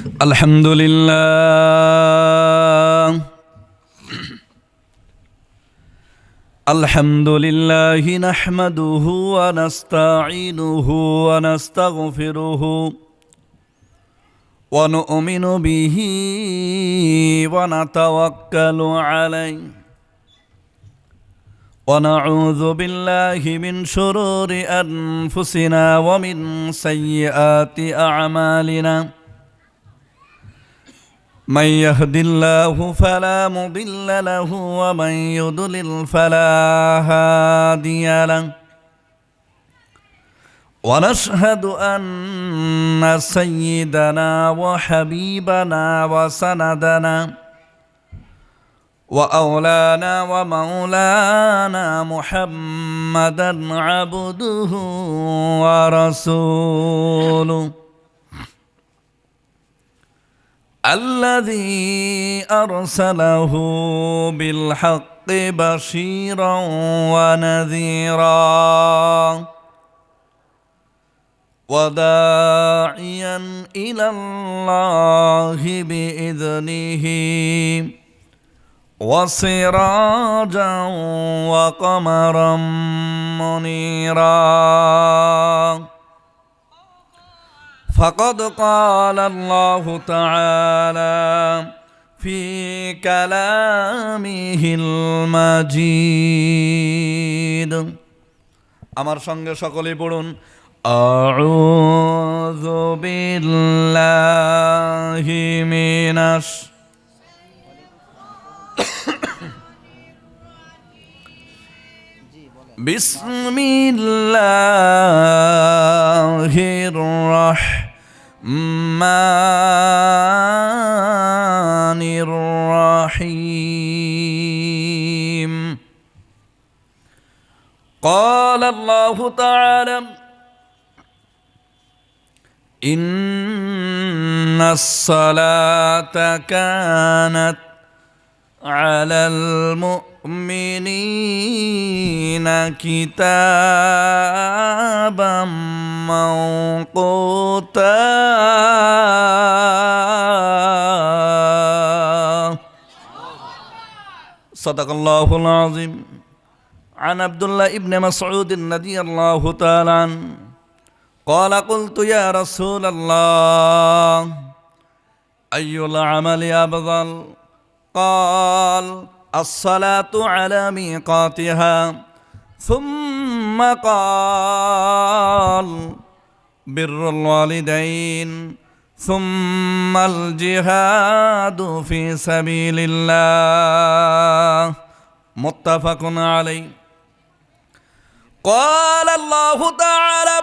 الحمد لله الحمد لله نحمده ونستعينه ونستغفره ونؤمن به ونتوكل عليه ونعوذ بالله من شرور أنفسنا ومن سيئات أعمالنا من يهد الله فلا مضل له ومن يضلل فلا هادي له ونشهد أن سيدنا وحبيبنا وسندنا وأولانا ومولانا محمدا عبده ورسوله الذي أرسله بالحق بشيرا ونذيرا وداعيا إلى الله بإذنه وسراجا وقمرا منيرا فقد قال الله تعالى في كلامه المجيد আমার সঙ্গে সকলে পড়ুন আউযু বিল্লাহি মিনাশ বিসমিল্লাহির রাহমানির রাহিম قال الله تعالى إن الصلاة كانت على المؤمنين كتابا موقوتا صدق الله العظيم عن عبد الله بن مسعود رضي الله تعالى عنه قال قلت يا رسول الله أي العمل أفضل قال الصلاة على ميقاتها ثم قال بر الوالدين ثم الجهاد في سبيل الله متفق عليه قال الله تعالى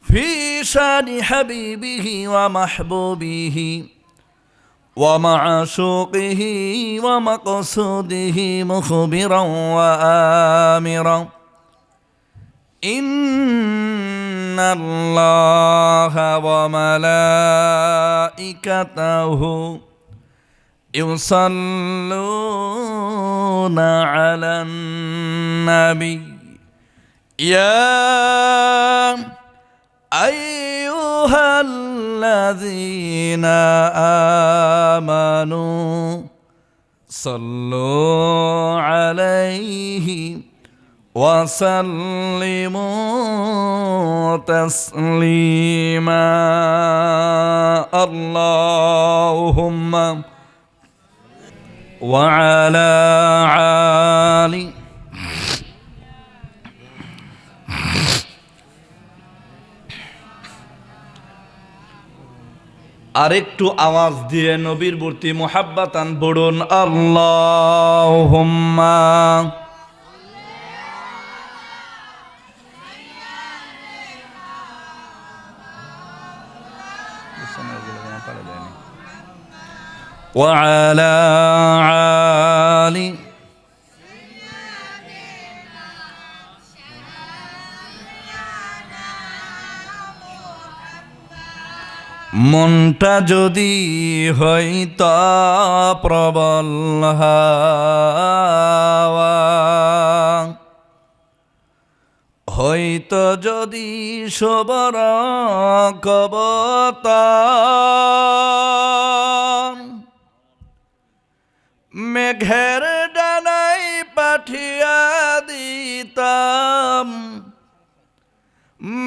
في شان حبيبه ومحبوبه ومعشوقه ومقصوده مخبرا وآمرا إن الله وملائكته يصلون على النبي يا أيها الذين آمنوا صلوا عليه وسلموا تسليما اللهم وعلى آله আরেকটু আওয়াজ দিয়ে নবীর প্রতি মুহাব্বাতান পড়ুন আল্লাহুম্মা ওয়া আলা আলি মনটা যদি হইত প্রবল হাওয়া হয়তো যদি সবর কবতার মেঘের ডানাই পাঠিয়া দিতাম,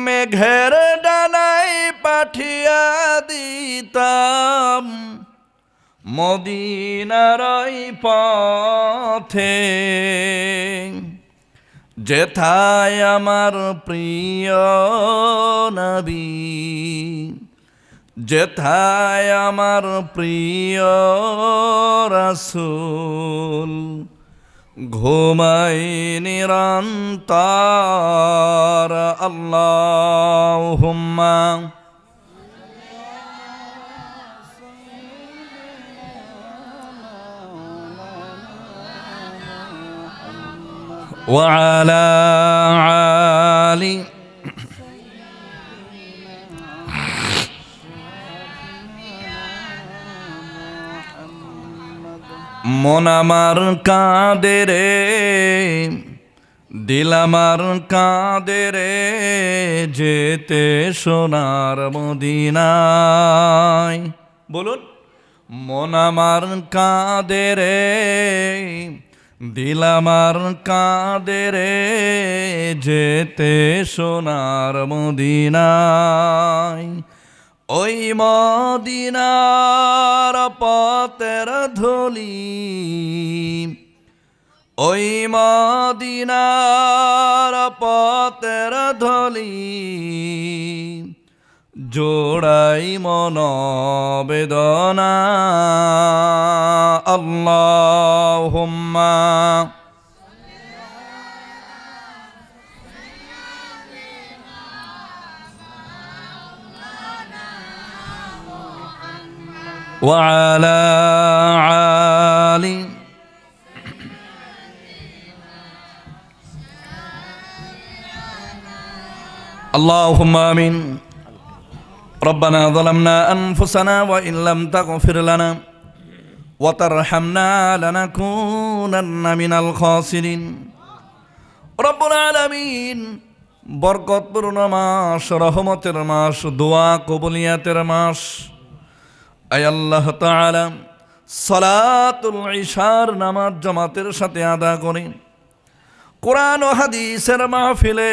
মেঘের ডানাই পাঠিয়া দিতাম মদিনার পথে, যেথায় আমার প্রিয় নবী, যেথায় আমার প্রিয় রাসূল ঘুমাই নিরন্তর। আল্লাহুম্মা ওয়া আলা আলি মন আমার কাঁদে রে, দিল আমার কাঁদে রে, যেতে সোনার মদিনায়। বলুন, মন আমার কাঁদে রে, দিল আমার কাঁদে রে, যেতে সোনার মদিনায়। ওই মদিনার পথের ধূলি, ওই মদিনার পথের ধূলি, জোড়াই মন বেদনা। আল্লাহুম্মা ওয়া আলা আলি আল্লাহুম্মা আমিন। ربنا ظلمنا أنفسنا وإن لم تغفر لنا وترحمنا لنكونن من الخاسرين। رب العالمين বরকতপূর্ণ মাস, রহমতের মাস, দোয়া কবুলিয়াতের মাস। আয় আল্লাহ তাআলা, সালাতুল ইশার নামাজ জামাতের সাথে আদা করে কোরআন ও হাদিসের মাহফিলে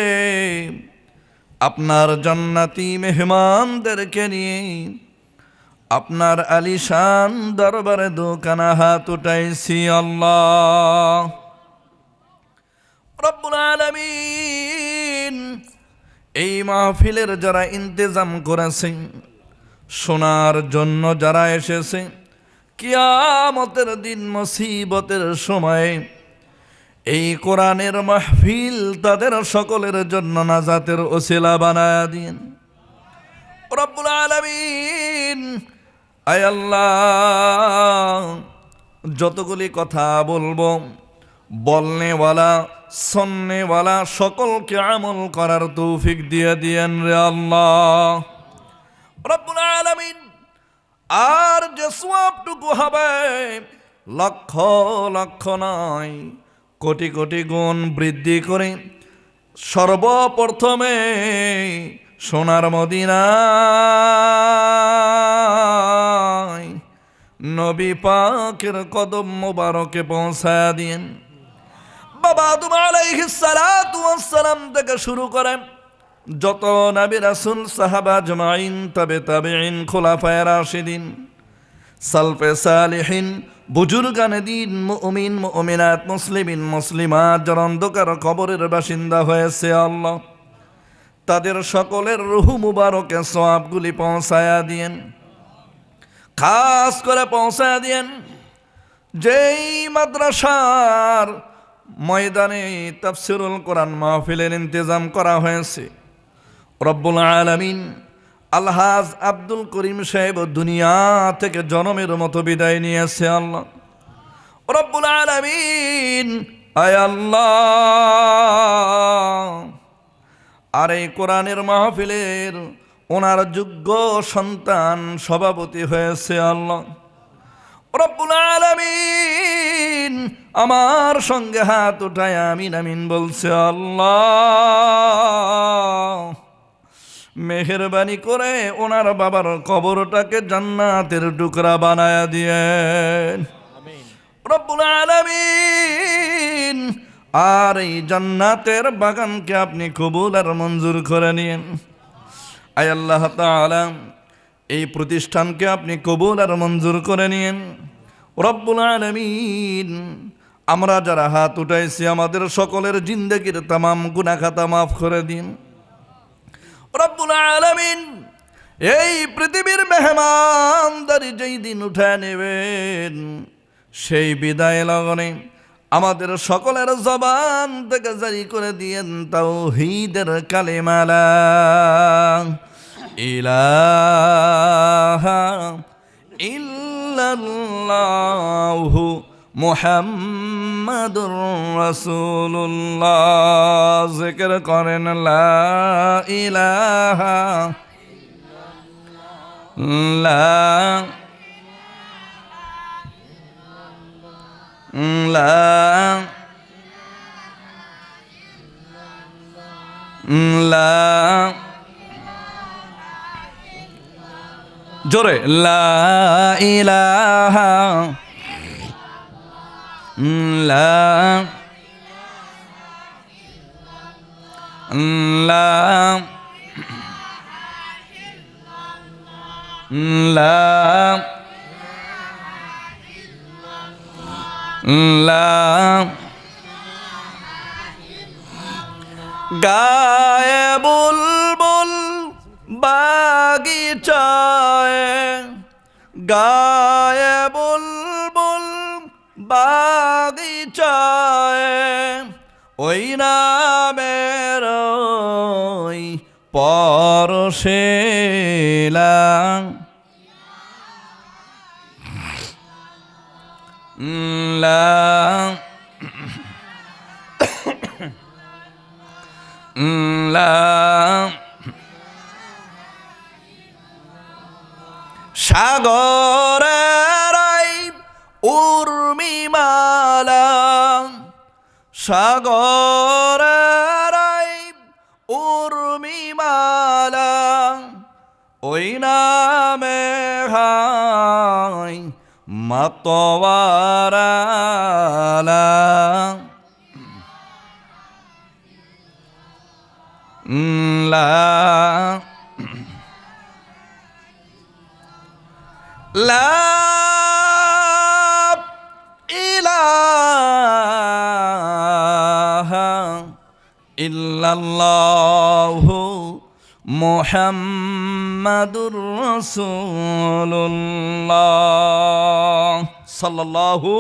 আপনার জান্নাতি মেহমানদেরকে নিয়ে আপনার আলিশান দরবারে দোকানা হাত উঠাইছি। আল্লাহ রব্বুল আলামিন, এই মাহফিলের যারা ইন্তেজাম করেছে, শোনার জন্য যারা এসেছে, কিয়ামতের দিন মুসিবতের সময়ে এই কোরআনের মাহফিল তাদের সকলের জন্য নাজাতের ওসিলা বানায়া দিন রব্বুল আলামিন। আয় আল্লাহ, যতগুলি কথা বলবো, বলনেওয়ালা শুননেওয়ালা সকলকে আমল করার তৌফিক দিয়ে দিয়েন রে আল্লাহ রব্বুল আলামিন। আর যে সওয়াবটুকু হবে লক্ষ লক্ষ নয়, কোটি কোটি গুণ বৃদ্ধি করে সর্বপ্রথমে সোনার মদিনায় নবী পাকের কদম মোবারকে পৌঁছায়া দিন। বাবা আদম আলাইহিস সালাতু ওয়াস সালাম থেকে শুরু করেন যত নবী রাসূল, সাহাবা আজমাইন, তবে তাবেঈন, খুলাফায়ে রাশিদিন, সালফে সালিহিন, বুজুর্গানে দিন, মুমিন মুমিনাত, মুসলিমিন মুসলিমাত যারা অন্ধকার কবরের বাসিন্দা হয়েছে, আল্লাহ তাদের সকলের রূহ মুবারকে সওয়াবগুলি পৌঁছায়া দিয়েন। খাস করে পৌঁছায়া দিয়েন যেই মাদ্রাসার ময়দানে তাফসিরুল কোরআন মাহফিলের ইন্তেজাম করা হয়েছে। রব্বুল আলামিন আলহাজ আব্দুল করিম সাহেব দুনিয়া থেকে জনমের মতো বিদায় নিয়েছে। আল্লাহ রব্বুল আলামিন, আয় আল্লাহ, আর এই কোরআনের মাহফিলের ওনার যোগ্য সন্তান সভাপতি হয়েছে। আল্লাহ রব্বুল আলামিন আমার সঙ্গে হাত উঠায় আমিন আমিন বলছে। আল্লাহ মেহেরবানি করে ওনার বাবার কবরটাকে জান্নাতের টুকরা বানায়া দিয়েন রব্বুল আলামিন। আর এই জান্নাতের বাগানকে আপনি কবুল আর মঞ্জুর করে নিন। আয় আল্লাহ তাআলা, এই প্রতিষ্ঠানকে আপনি কবুল আর মঞ্জুর করে নিন রব্বুল আলামিন। আমরা যারা হাত উঠাইছি আমাদের সকলের জিন্দেগির তামাম গুনাহ খাতা মাফ করে দিন রব্বুল আলামিন। এই পৃথিবীর মেহমানদারি যেই দিন উঠায় নেবেন সেই বিদায় লগনে আমাদের সকলের জবান থেকে জারি করে দিয়েন তাওহীদের কালেমা লা ইলাহা ইল্লাল্লাহু মুহাম্মাদুর রাসূলুল্লাহ। জিকির করেন লা ইলাহা লা লা লা জোরে লা ইলাহা লা লা লা লা গায়ে বুলবুল বাগিচায়, গায়ে বুলবুল বাগিচায়, ওই নামের ওই পরশেলা লা লা সাগরের উর্মিমালা, সাগরের উর্মিমালা, ওই নামে হায় মাতোয়ারা লা লা ইলাহা ইল্লাল্লাহু মুহাম্মাদুর রাসূলুল্লাহ সাল্লাল্লাহু